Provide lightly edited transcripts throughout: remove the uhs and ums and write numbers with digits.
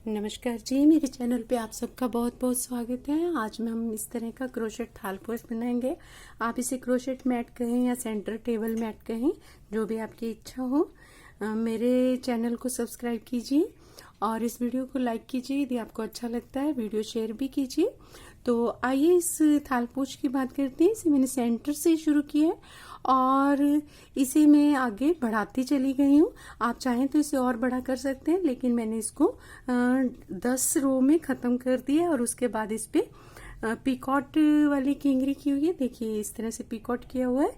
नमस्कार जी, मेरे चैनल पे आप सबका बहुत बहुत स्वागत है। आज में हम इस तरह का क्रोशेट थालपोश बनाएंगे। आप इसे क्रोशेट मैट कहें या सेंटर टेबल मैट कहें, जो भी आपकी इच्छा हो। मेरे चैनल को सब्सक्राइब कीजिए और इस वीडियो को लाइक कीजिए। यदि आपको अच्छा लगता है वीडियो शेयर भी कीजिए। तो आइए इस थालपोश की बात करते हैं। इसे मैंने सेंटर से शुरू किया है और इसे मैं आगे बढ़ाती चली गई हूँ। आप चाहें तो इसे और बड़ा कर सकते हैं, लेकिन मैंने इसको 10 रो में ख़त्म कर दिया और उसके बाद इस पे पीकॉट वाली किंगरी की हुई है। देखिए इस तरह से पीकॉट किया हुआ है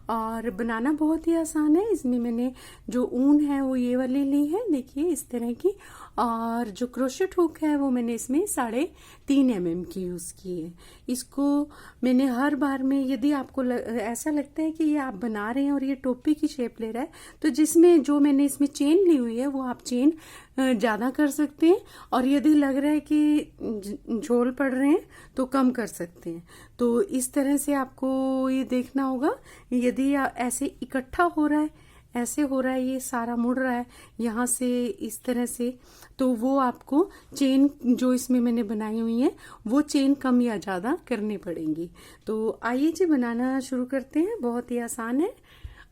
और बनाना बहुत ही आसान है। इसमें मैंने जो ऊन है वो ये वाली ली है, देखिए इस तरह की। और जो क्रोशेट हुक है वो मैंने इसमें 3.5 mm की यूज़ की है। इसको मैंने हर बार में, यदि आपको ऐसा लगता है कि ये आप बना रहे हैं और ये टोपी की शेप ले रहा है, तो जिसमें जो मैंने इसमें चेन ली हुई है वो आप चेन ज़्यादा कर सकते हैं, और यदि लग रहा है कि झोल पड़ रहे हैं तो कम कर सकते हैं। तो इस तरह से आपको ये देखना होगा। यदि ऐसे इकट्ठा हो रहा है, ऐसे हो रहा है, ये सारा मुड़ रहा है यहाँ से इस तरह से, तो वो आपको चेन जो इसमें मैंने बनाई हुई है वो चेन कम या ज़्यादा करनी पड़ेंगी। तो आइए जी बनाना शुरू करते हैं। बहुत ही आसान है,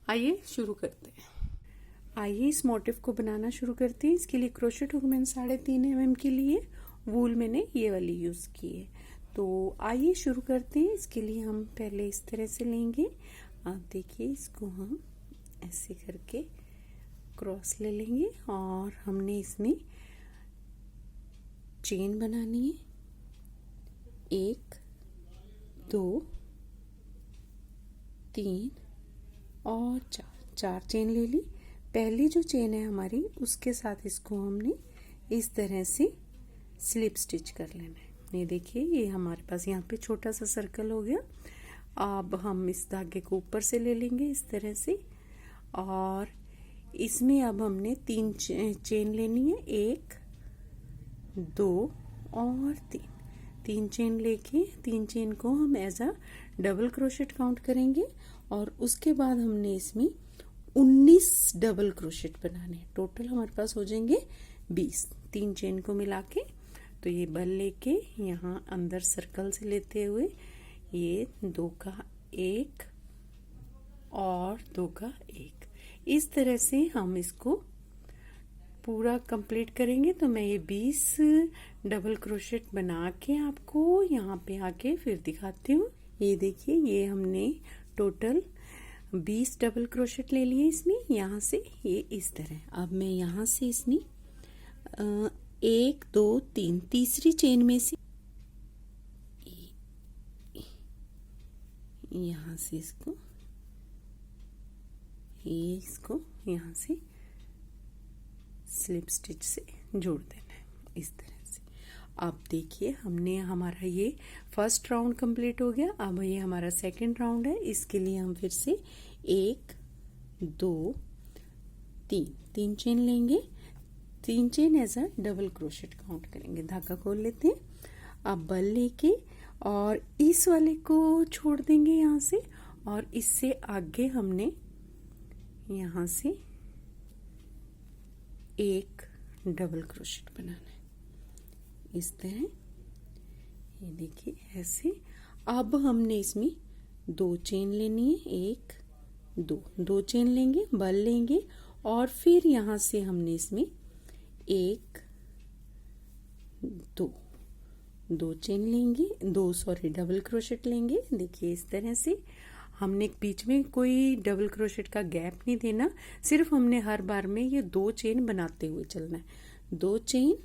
आइए शुरू करते हैं। आइए इस मोटिव को बनाना शुरू करते हैं। इसके लिए क्रोशेट हुक मैंने 3.5 mm के लिए, वूल मैंने ये वाली यूज़ की है। तो आइए शुरू करते हैं। इसके लिए हम पहले इस तरह से लेंगे। आप देखिए इसको हम ऐसे करके क्रॉस ले लेंगे और हमने इसमें चेन बनानी है। 1 2 3 और 4 चेन ले ली। पहली जो चेन है हमारी, उसके साथ इसको हमने इस तरह से स्लिप स्टिच कर लेना है। ये देखिए ये हमारे पास यहाँ पे छोटा सा सर्कल हो गया। अब हम इस धागे को ऊपर से ले लेंगे इस तरह से, और इसमें अब हमने 3 चेन लेनी है। 1 2 और 3 चेन लेके 3 चेन को हम as a double crochet count करेंगे, और उसके बाद हमने इसमें 19 डबल क्रोशेट बनाने हैं। टोटल हमारे पास हो जाएंगे 20, 3 चेन को मिला के। तो ये बल लेके यहाँ अंदर सर्कल से लेते हुए ये 2 का 1 और 2 का 1, इस तरह से हम इसको पूरा कंप्लीट करेंगे। तो मैं ये 20 डबल क्रोशेट बना के आपको यहाँ पे आके फिर दिखाती हूँ। ये देखिए ये हमने टोटल 20 डबल क्रोशेट ले लिए इसमें, यहाँ से ये इस तरह। अब मैं यहाँ से इसमें 1 2 3 तीसरी चेन में से यहाँ से इसको यहाँ से स्लिप स्टिच से जोड़ देना है इस तरह से। अब देखिए हमने हमारा ये फर्स्ट राउंड कंप्लीट हो गया। अब ये हमारा सेकंड राउंड है। इसके लिए हम फिर से 1 2 3 चेन लेंगे। 3 chain as a double crochet count करेंगे। धागा खोल लेते हैं। अब बल लेके और इस वाले को छोड़ देंगे यहाँ से, और इससे आगे हमने यहाँ से 1 डबल क्रोशेट बनाना है इस तरह। ये देखिए ऐसे। अब हमने इसमें 2 चेन लेनी है। 1 2 चेन लेंगे, बल लेंगे, और फिर यहाँ से हमने इसमें 1 2 चेन लेंगे, 2 डबल क्रोशेट लेंगे। देखिए इस तरह से हमने बीच में कोई डबल क्रोशेट का गैप नहीं देना, सिर्फ हमने हर बार में ये 2 चेन बनाते हुए चलना है। 2 चेन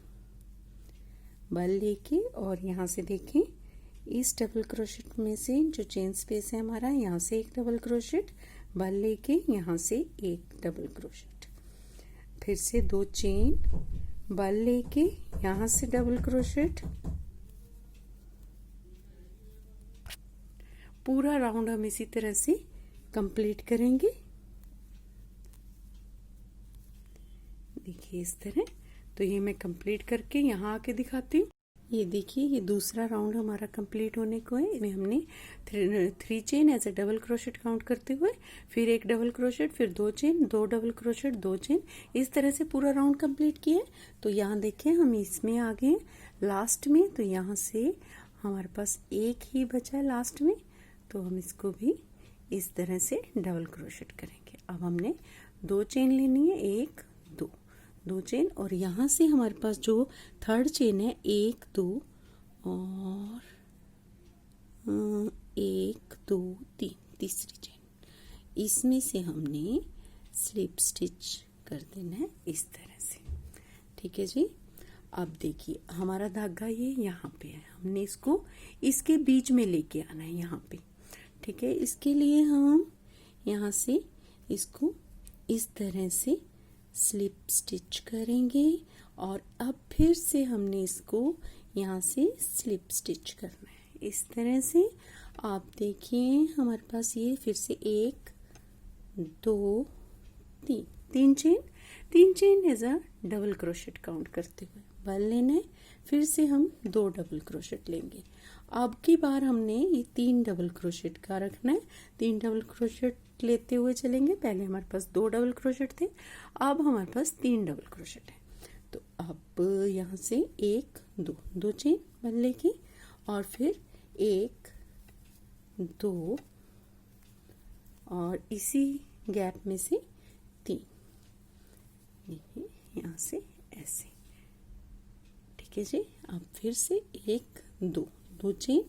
बल लेके, और यहाँ से देखें इस डबल क्रोशेट में से जो चेन स्पेस है हमारा, यहाँ से 1 डबल क्रोशेट, बल लेके यहाँ से 1 डबल क्रोशेट, फिर से 2 चेन, बल लेके यहाँ से डबल क्रोशेट। पूरा राउंड हम इसी तरह से कंप्लीट करेंगे। देखिए इस तरह। तो ये मैं कंप्लीट करके यहाँ आके दिखाती हूँ। ये देखिए, ये दूसरा राउंड हमारा कंप्लीट होने को है। इसमें हमने 3 chain as a double crochet count करते हुए, फिर एक डबल क्रोशेट, फिर 2 चेन, 2 डबल क्रोशेट, 2 चेन, इस तरह से पूरा राउंड कंप्लीट किया है। तो यहाँ देखिए हम इसमें आ गए लास्ट में। तो यहाँ से हमारे पास एक ही बचा है लास्ट में, तो हम इसको भी इस तरह से डबल क्रोशेट करेंगे। अब हमने 2 चेन लेनी है, 1 2 चेन, और यहाँ से हमारे पास जो थर्ड चेन है 1 2 और 1 2 3, तीसरी चेन, इसमें से हमने स्लिप स्टिच कर देना है इस तरह से। ठीक है जी। अब देखिए हमारा धागा ये यहाँ पे है, हमने इसको इसके बीच में लेके आना है यहाँ पे। ठीक है, इसके लिए हम यहाँ से इसको इस तरह से स्लिप स्टिच करेंगे, और अब फिर से हमने इसको यहाँ से स्लिप स्टिच करना है इस तरह से। आप देखिए हमारे पास ये फिर से 1 2 3, 3 chain as a double crochet count करते हुए बल लेना है। फिर से हम 2 डबल क्रोशेट लेंगे। अब की बार हमने ये 3 डबल क्रोशेट का रखना है। 3 डबल क्रोशेट लेते हुए चलेंगे। पहले हमारे पास 2 डबल क्रोशेट थे, अब हमारे पास 3 डबल क्रोशेट है। तो अब यहाँ से 1 2 चेन बन लेके, और फिर 1 2 और इसी गैप में से 3, देखिए यहाँ से ऐसे। ठीक है जी। अब फिर से 1 2 चेन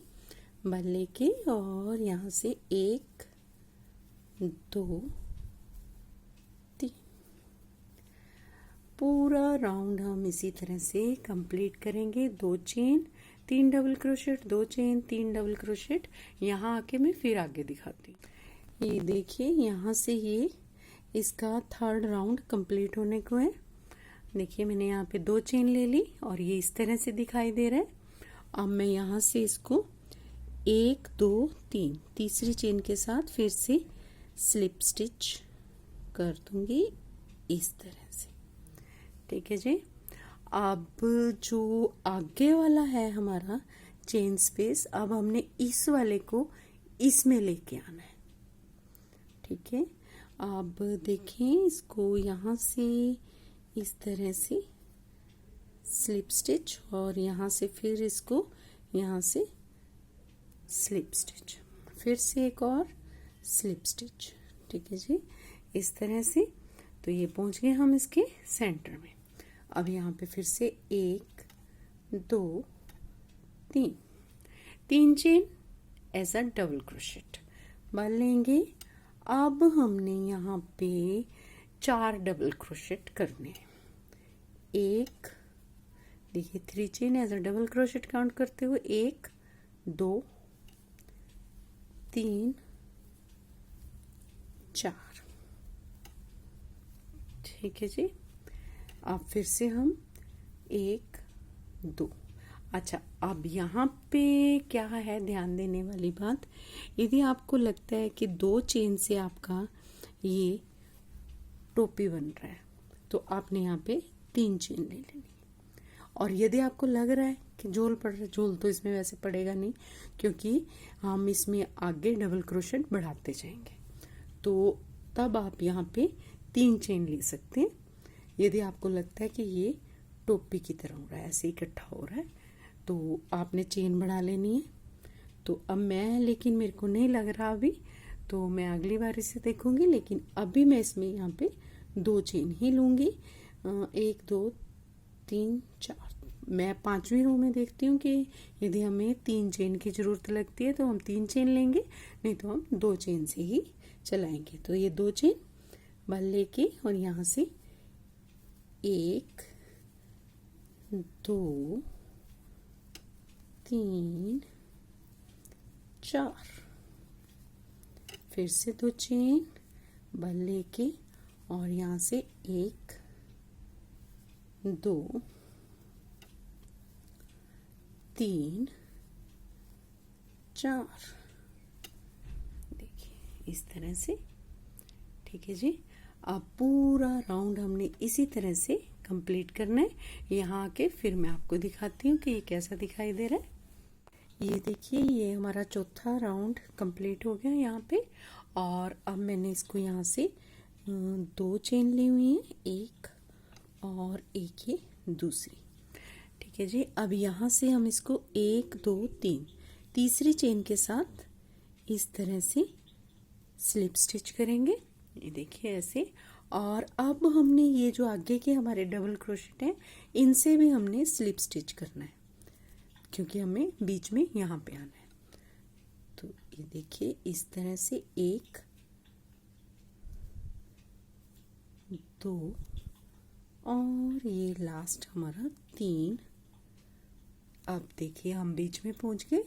बन लेके, और यहाँ से 1 2 3, पूरा राउंड हम इसी तरह से कंप्लीट करेंगे। 2 chain 3 double crochet, 2 chain 3 double crochet. यहाँ आके मैं फिर आगे दिखाती हूँ। ये देखिए यहाँ से ये इसका थर्ड राउंड कंप्लीट होने को है। देखिए मैंने यहाँ पे 2 चेन ले ली और ये इस तरह से दिखाई दे रहा है। अब मैं यहाँ से इसको 1 2 3, तीसरी चेन के साथ फिर से स्लिप स्टिच कर दूंगी इस तरह से। ठीक है जी। अब जो आगे वाला है हमारा चेन स्पेस, अब हमने इस वाले को इसमें लेके आना है। ठीक है, अब देखें इसको यहाँ से इस तरह से स्लिप स्टिच, और यहाँ से फिर इसको यहाँ से स्लिप स्टिच, फिर से एक और स्लिप स्टिच। ठीक है जी, इस तरह से। तो ये पहुंच गए हम इसके सेंटर में। अब यहाँ पे फिर से 1 2 3 chain as a double crochet बन लेंगे। अब हमने यहाँ पे 4 डबल क्रोशेट करने हैं। 1, देखिए 3 chain as a double crochet count करते हुए 1 2 3 4। ठीक है जी। अब फिर से हम 1 2। अच्छा, अब यहाँ पे क्या है ध्यान देने वाली बात, यदि आपको लगता है कि 2 चेन से आपका ये टोपी बन रहा है तो आपने यहाँ पे 3 चेन ले लेनी। और यदि आपको लग रहा है कि झोल पड़ रहा है, झोल तो इसमें वैसे पड़ेगा नहीं क्योंकि हम इसमें आगे डबल क्रोशेट बढ़ाते जाएंगे, तो तब आप यहाँ पे 3 चेन ले सकते हैं। यदि आपको लगता है कि ये टोपी की तरह हो रहा है, ऐसे इकट्ठा हो रहा है, तो आपने चेन बढ़ा लेनी है। तो अब मैं, लेकिन मेरे को नहीं लग रहा अभी, तो मैं अगली बार इसे देखूंगी। लेकिन अभी मैं इसमें यहाँ पे 2 चेन ही लूंगी। 1 2 3 4। मैं 5वीं रो में देखती हूँ कि यदि हमें 3 चेन की जरूरत लगती है तो हम 3 चेन लेंगे, नहीं तो हम 2 चेन से ही चलाएंगे। तो ये 2 चेन बन लेके, और यहाँ से 1 2 3 4, फिर से 2 चेन बन लेके, और यहाँ से 1 2 3 4, देखिए इस तरह से। ठीक है जी। अब पूरा राउंड हमने इसी तरह से कंप्लीट करना है। यहाँ आके फिर मैं आपको दिखाती हूँ कि ये कैसा दिखाई दे रहा है। ये देखिए, ये हमारा चौथा राउंड कंप्लीट हो गया यहाँ पे। और अब मैंने इसको यहाँ से 2 चेन ली हुई है, एक और एक ये दूसरी। ठीक है जी। अब यहाँ से हम इसको 1 2 3 तीसरी चेन के साथ इस तरह से स्लिप स्टिच करेंगे। ये देखिए ऐसे। और अब हमने ये जो आगे के हमारे डबल क्रोशेट हैं, इनसे भी हमने स्लिप स्टिच करना है, क्योंकि हमें बीच में यहाँ पे आना है। तो ये देखिए इस तरह से 1 2 और ये लास्ट हमारा 3। अब देखिए हम बीच में पहुंच गए।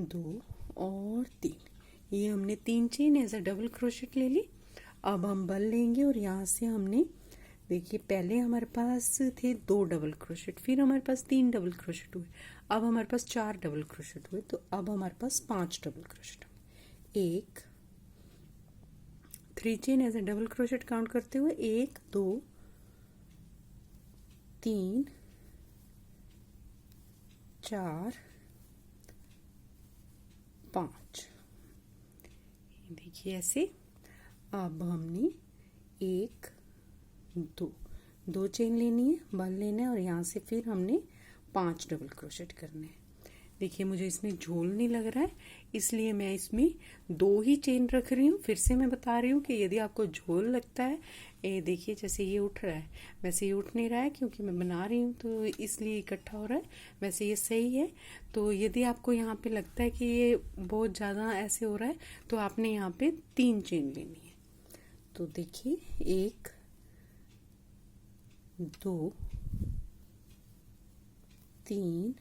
दो और 3, ये हमने 3 chain as a double crochet ले ली। अब हम बल लेंगे और यहाँ से हमने देखिए, पहले हमारे पास थे 2 डबल क्रोशेट, फिर हमारे पास 3 डबल क्रोशेट हुए, अब हमारे पास 4 डबल क्रोशेट हुए। तो अब हमारे पास 5 डबल क्रोशेट हुए। 1 3 chain as a double crochet count करते हुए 1 2 3 4 5। देखिए ऐसे। अब हमने 1 2 चेन लेनी है, बल लेना है और यहाँ से फिर हमने 5 डबल क्रोशेट करने हैं। देखिए मुझे इसमें झोल नहीं लग रहा है, इसलिए मैं इसमें 2 ही चेन रख रही हूँ। फिर से मैं बता रही हूँ कि यदि आपको झोल लगता है, ये देखिए जैसे ये उठ रहा है, वैसे ये उठ नहीं रहा है क्योंकि मैं बना रही हूँ तो इसलिए इकट्ठा हो रहा है, वैसे ये सही है। तो यदि आपको यहाँ पे लगता है कि ये बहुत ज़्यादा ऐसे हो रहा है, तो आपने यहाँ पे 3 चेन लेनी है। तो देखिए 1 2 3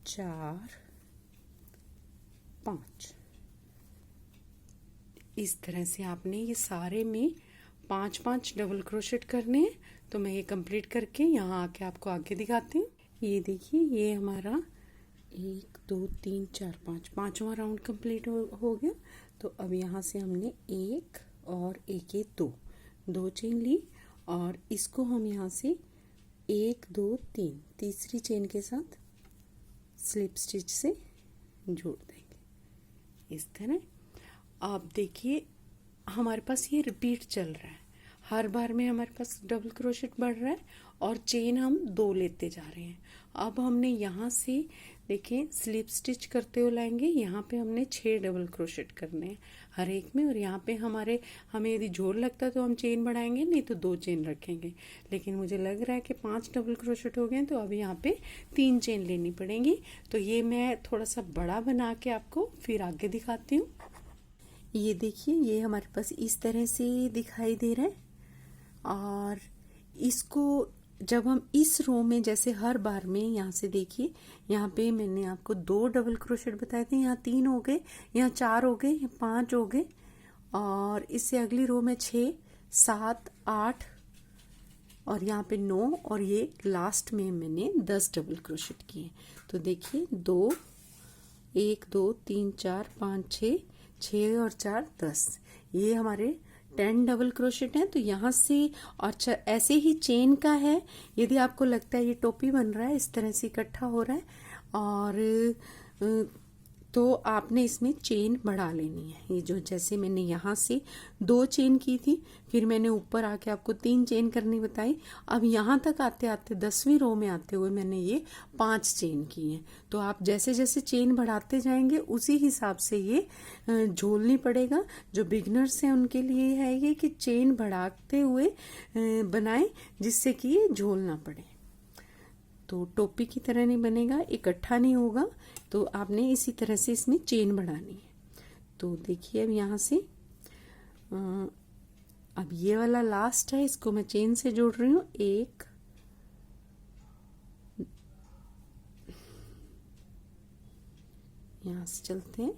4 5। इस तरह से आपने ये सारे में 5-5 डबल क्रोशेट करने हैं। तो मैं ये कंप्लीट करके यहाँ आके आपको आगे दिखाती हूँ। ये देखिए, ये हमारा 1 2 3 4 5 पांचवा राउंड कंप्लीट हो गया। तो अब यहाँ से हमने 1 और 1 ये 2 चेन ली और इसको हम यहाँ से 1 2 3 तीसरी चेन के साथ स्लिप स्टिच से जोड़ देंगे इस तरह। आप देखिए हमारे पास ये रिपीट चल रहा है, हर बार में हमारे पास डबल क्रोशेट बढ़ रहा है और चेन हम 2 लेते जा रहे हैं। अब हमने यहाँ से देखिए स्लिप स्टिच करते हुए लाएंगे, यहाँ पे हमने 6 डबल क्रोशेट करने हैं हर एक में। और यहाँ पे हमें यदि झोल लगता है तो हम चेन बढ़ाएंगे, नहीं तो 2 चेन रखेंगे। लेकिन मुझे लग रहा है कि 5 डबल क्रोशेट हो गए, तो अब यहाँ पे 3 चेन लेनी पड़ेंगी। तो ये मैं थोड़ा सा बड़ा बना के आपको फिर आगे दिखाती हूँ। ये देखिए, ये हमारे पास इस तरह से दिखाई दे रहा है। और इसको जब हम इस रो में, जैसे हर बार में यहाँ से देखिए, यहाँ पे मैंने आपको 2 डबल क्रोशेट बताए थे, यहाँ 3 हो गए, यहाँ 4 हो गए, यहाँ 5 हो गए, और इससे अगली रो में 6 7 8 और यहाँ पे 9 और ये लास्ट में मैंने 10 डबल क्रोशेट किए। तो देखिए 2 1 2 3 4 5 6 और 4 10, ये हमारे 10 डबल क्रोशेट हैं। तो यहाँ से और ऐसे ही चेन का है, यदि आपको लगता है ये टोपी बन रहा है, इस तरह से इकट्ठा हो रहा है, और तो आपने इसमें चेन बढ़ा लेनी है। ये जो जैसे मैंने यहाँ से 2 चेन की थी, फिर मैंने ऊपर आके आपको 3 चेन करनी बताई। अब यहाँ तक आते आते 10वीं रो में आते हुए मैंने ये 5 चेन की हैं। तो आप जैसे जैसे चेन बढ़ाते जाएंगे उसी हिसाब से ये झोलनी पड़ेगा। जो बिगनर्स हैं उनके लिए है ये कि चेन बढ़ाते हुए बनाएं, जिससे कि ये झोल ना पड़े। तो टोपी की तरह नहीं बनेगा, इकट्ठा नहीं होगा। तो आपने इसी तरह से इसमें चेन बढ़ानी है। तो देखिए अब यहाँ से अब ये वाला लास्ट है, इसको मैं चेन से जोड़ रही हूँ। 1 यहाँ से चलते हैं,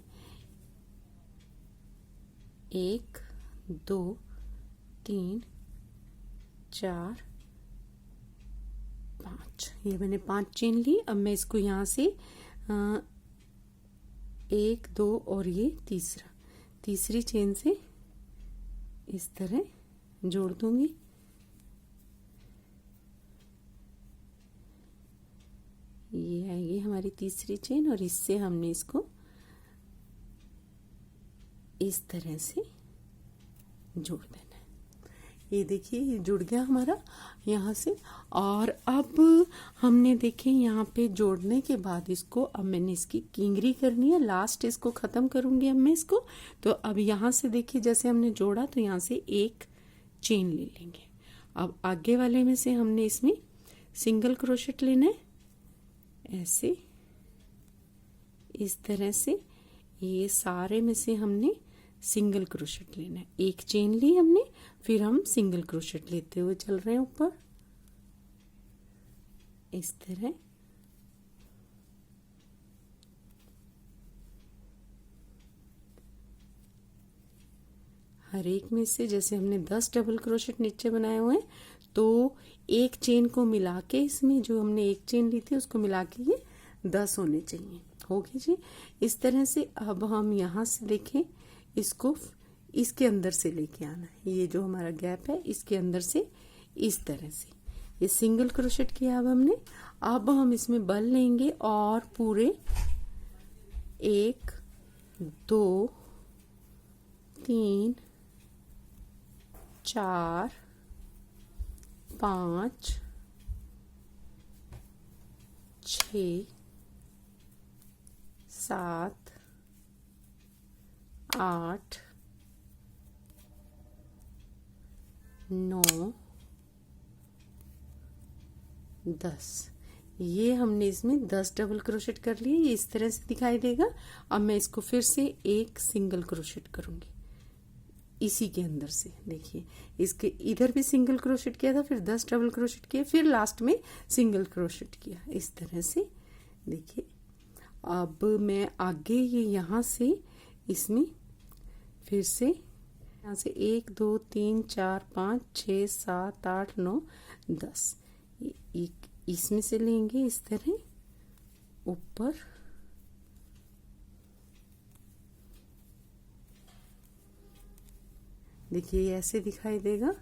1 2 3 4 5, ये मैंने 5 चेन ली। अब मैं इसको यहाँ से 1 2 और ये तीसरी चेन से इस तरह जोड़ दूंगी। ये आएगी हमारी तीसरी चेन और इससे हमने इसको इस तरह से जोड़ देना है। ये देखिए ये जुड़ गया हमारा यहाँ से। और अब हमने देखे यहाँ पे जोड़ने के बाद इसको अब मैंने इसकी किंगरी करनी है, लास्ट इसको ख़त्म करूँगी अब मैं इसको। तो अब यहाँ से देखिए जैसे हमने जोड़ा तो यहाँ से एक चेन ले लेंगे। अब आगे वाले में से हमने इसमें सिंगल क्रोशेट लेना है, ऐसे इस तरह से ये सारे में से हमने सिंगल क्रोशेट लेना है। एक चेन ली हमने, फिर हम सिंगल क्रोशेट लेते हुए चल रहे हैं ऊपर इस तरह। हर एक में से जैसे हमने 10 डबल क्रोशेट नीचे बनाए हुए हैं तो एक चेन को मिला के इसमें जो हमने एक चेन ली थी उसको मिला के ये 10 होने चाहिए। होगी जी इस तरह से। अब हम यहाँ से देखें इसको इसके अंदर से लेके आना है, ये जो हमारा गैप है इसके अंदर से इस तरह से ये सिंगल क्रोशेट किया अब हमने। अब हम इसमें बल लेंगे और पूरे 1 2 3 4 5 6 7 8 9 10 ये हमने इसमें 10 डबल क्रोशेट कर लिए। ये इस तरह से दिखाई देगा। अब मैं इसको फिर से एक सिंगल क्रोशेट करूंगी इसी के अंदर से। देखिए इसके इधर भी सिंगल क्रोशेट किया था, फिर 10 डबल क्रोशेट किया, फिर लास्ट में सिंगल क्रोशेट किया इस तरह से। देखिए अब मैं आगे ये यहाँ से इसमें फिर से यहाँ से 1 2 3 4 5 6 7 8 9 10 इसमें से लेंगे इस तरह ऊपर। देखिए ये ऐसे दिखाई देगा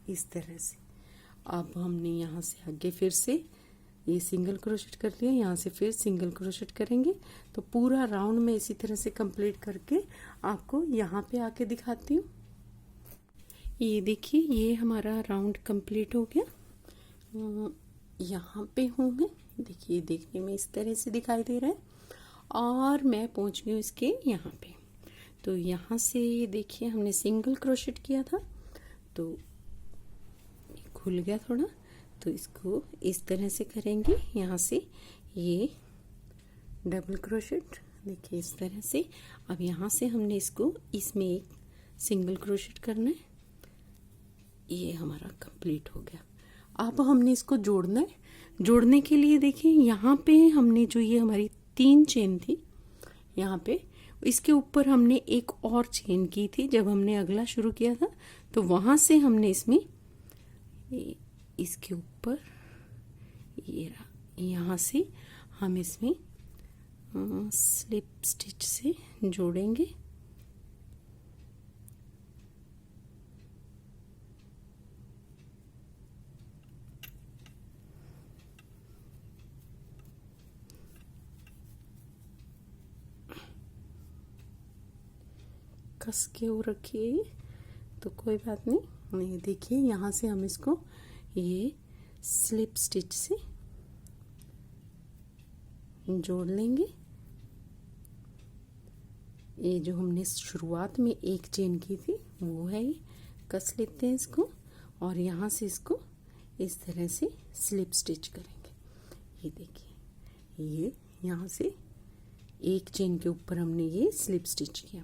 इस तरह से। अब हमने यहाँ से आगे फिर से ये सिंगल क्रोशेट कर लिया, यहाँ से फिर सिंगल क्रोशेट करेंगे। तो पूरा राउंड में इसी तरह से कंप्लीट करके आपको यहाँ पे आके दिखाती हूँ। ये देखिए ये हमारा राउंड कंप्लीट हो गया। यहाँ पे हूँ मैं, देखिए देखने में इस तरह से दिखाई दे रहा है और मैं पहुँच गई हूँ इसके यहाँ पे। तो यहाँ से देखिए हमने सिंगल क्रोशेट किया था तो खुल गया थोड़ा, तो इसको इस तरह से करेंगे। यहाँ से ये डबल क्रोशेट देखिए इस तरह से। अब यहाँ से हमने इसको इसमें एक सिंगल क्रोशेट करना है। ये हमारा कंप्लीट हो गया। अब हमने इसको जोड़ना है। जोड़ने के लिए देखिए यहाँ पे हमने जो ये हमारी 3 चेन थी यहाँ पे, इसके ऊपर हमने एक और चेन की थी जब हमने अगला शुरू किया था। तो वहाँ से हमने इसमें इसके ऊपर ये यहाँ से हम इसमें स्लिप स्टिच से जोड़ेंगे। कस के वो रखिए तो कोई बात नहीं। देखिए यहाँ से हम इसको ये स्लिप स्टिच से जोड़ लेंगे। ये जो हमने शुरुआत में एक चेन की थी वो है, ये कस लेते हैं इसको और यहाँ से इसको इस तरह से स्लिप स्टिच करेंगे। ये देखिए ये यहाँ से एक चेन के ऊपर हमने ये स्लिप स्टिच किया।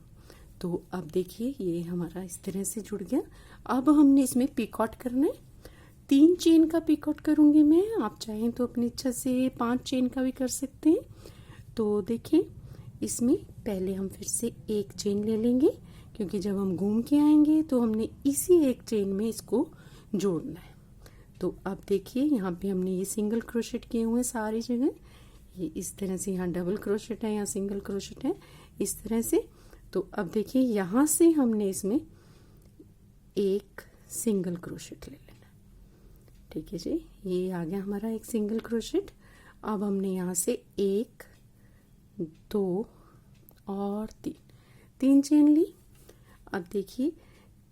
तो अब देखिए ये हमारा इस तरह से जुड़ गया। अब हमने इसमें पिकॉट करना है। 3 चेन का पिकॉट करूँगी मैं, आप चाहें तो अपनी इच्छा से 5 चेन का भी कर सकते हैं। तो देखिए इसमें पहले हम फिर से एक चेन ले लेंगे क्योंकि जब हम घूम के आएंगे तो हमने इसी एक चेन में इसको जोड़ना है। तो अब देखिए यहाँ पे हमने ये सिंगल क्रोशेट किए हुए हैं सारी जगह, ये इस तरह से यहाँ डबल क्रोशेट है, यहाँ सिंगल क्रोशेट है इस तरह से। तो अब देखिए यहाँ से हमने इसमें एक सिंगल क्रोशेट ले लेना, ठीक है जी। ये आ गया हमारा एक सिंगल क्रोशेट। अब हमने यहाँ से 1 2 और 3 चेन ली। अब देखिए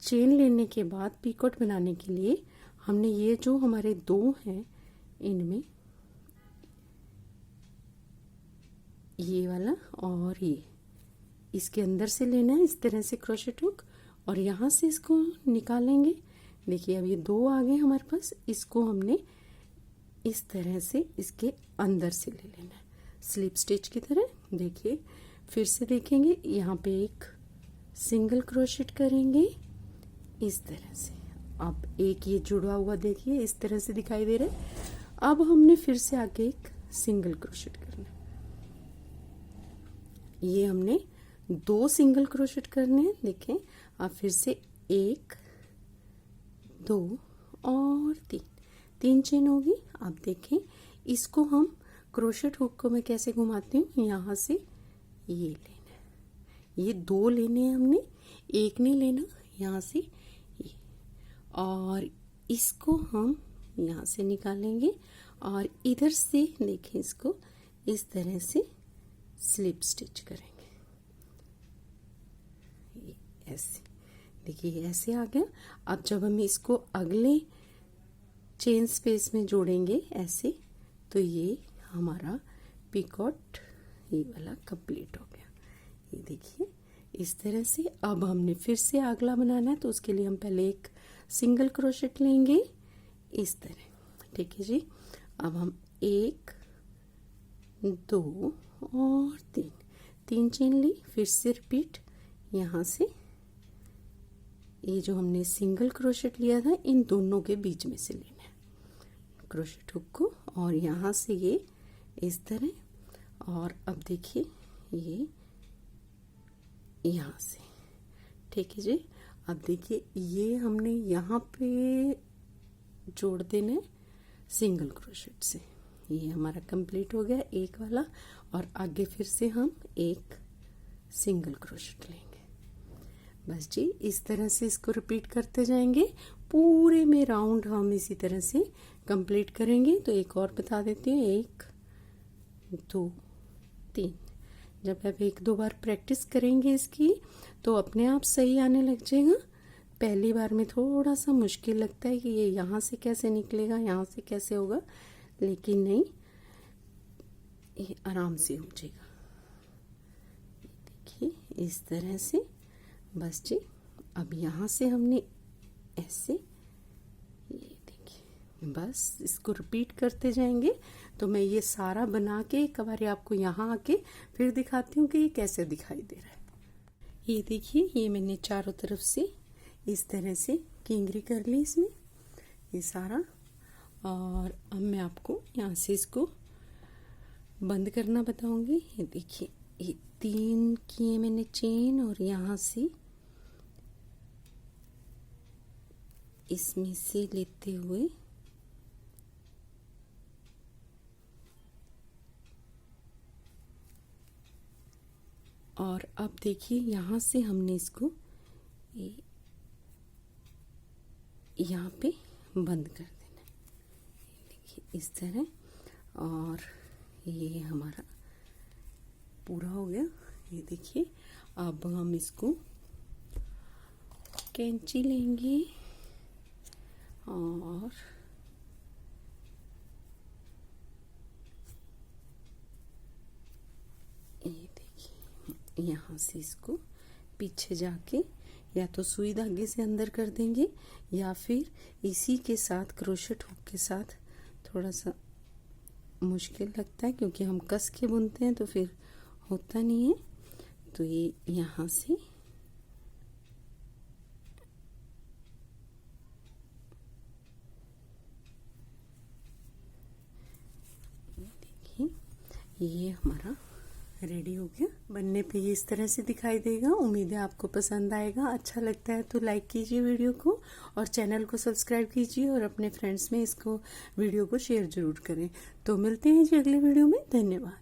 चेन लेने के बाद पीकॉट बनाने के लिए हमने ये जो हमारे 2 हैं इनमें ये वाला और ये इसके अंदर से लेना है इस तरह से क्रोशेट हुक, और यहाँ से इसको निकालेंगे। देखिए अब ये 2 आ गए हमारे पास, इसको हमने इस तरह से इसके अंदर से ले लेना है स्लिप स्टिच की तरह। देखिए फिर से देखेंगे, यहाँ पे एक सिंगल क्रोशेट करेंगे इस तरह से। अब एक ये जुड़ा हुआ देखिए इस तरह से दिखाई दे रहा है। अब हमने फिर से आगे एक सिंगल क्रोशेट करना है, ये हमने 2 सिंगल क्रोशेट करने हैं। देखें अब फिर से 1 2 और 3 चेन होगी। अब देखें इसको हम क्रोशेट हुक को मैं कैसे घुमाती हूँ, यहाँ से ये लेना है, ये 2 लेने हैं हमने, 1 नहीं लेना, यहाँ से ये, और इसको हम यहाँ से निकालेंगे और इधर से देखें इसको इस तरह से स्लिप स्टिच करेंगे, ये ऐसे। देखिए ऐसे आ गया। अब जब हम इसको अगले चेन स्पेस में जोड़ेंगे ऐसे, तो ये हमारा पीकॉट ये वाला कंप्लीट हो गया। ये देखिए इस तरह से। अब हमने फिर से अगला बनाना है, तो उसके लिए हम पहले एक सिंगल क्रोशेट लेंगे इस तरह, ठीक है जी। अब हम 1 2 और 3 चेन ली, फिर से रिपीट, यहाँ से ये जो हमने सिंगल क्रोशेट लिया था इन दोनों के बीच में से लेना है क्रोशेट हुक को, और यहाँ से ये इस तरह। और अब देखिए ये यहाँ से, ठीक है जी। अब देखिए ये हमने यहाँ पे जोड़ देना है सिंगल क्रोशेट से। ये हमारा कंप्लीट हो गया एक वाला, और आगे फिर से हम एक सिंगल क्रोशेट लेंगे। बस जी इस तरह से इसको रिपीट करते जाएंगे, पूरे में राउंड हम इसी तरह से कंप्लीट करेंगे। तो एक और बता देती हूँ, 1 2 3। जब आप 1-2 बार प्रैक्टिस करेंगे इसकी तो अपने आप सही आने लग जाएगा। पहली बार में थोड़ा सा मुश्किल लगता है कि ये यहाँ से कैसे निकलेगा, यहाँ से कैसे होगा, लेकिन नहीं, ये आराम से हो जाएगा। देखिए इस तरह से। बस जी अब यहाँ से हमने ऐसे, ये देखिए बस इसको रिपीट करते जाएंगे। तो मैं ये सारा बना के एक बार आपको यहाँ आके फिर दिखाती हूँ कि ये कैसे दिखाई दे रहा है। ये देखिए ये मैंने चारों तरफ से इस तरह से किंगरी कर ली इसमें ये सारा, और अब मैं आपको यहाँ से इसको बंद करना बताऊंगी। ये देखिए ये 3 किए मैंने चेन, और यहाँ से इसमें से लेते हुए और अब देखिए यहाँ से हमने इसको यहाँ पे बंद कर देना है। देखिए इस तरह, और ये हमारा पूरा हो गया। ये देखिए अब हम इसको कैंची लेंगे और ये देखिए यहाँ से इसको पीछे जाके या तो सुई धागे से अंदर कर देंगे, या फिर इसी के साथ क्रोशेट हुक के साथ। थोड़ा सा मुश्किल लगता है क्योंकि हम कस के बुनते हैं तो फिर होता नहीं है। तो ये यहाँ से देखिए ये हमारा रेडी हो गया। बनने पे ये इस तरह से दिखाई देगा। उम्मीद है आपको पसंद आएगा। अच्छा लगता है तो लाइक कीजिए वीडियो को और चैनल को सब्सक्राइब कीजिए और अपने फ्रेंड्स में इसको वीडियो को शेयर जरूर करें। तो मिलते हैं जी अगले वीडियो में। धन्यवाद।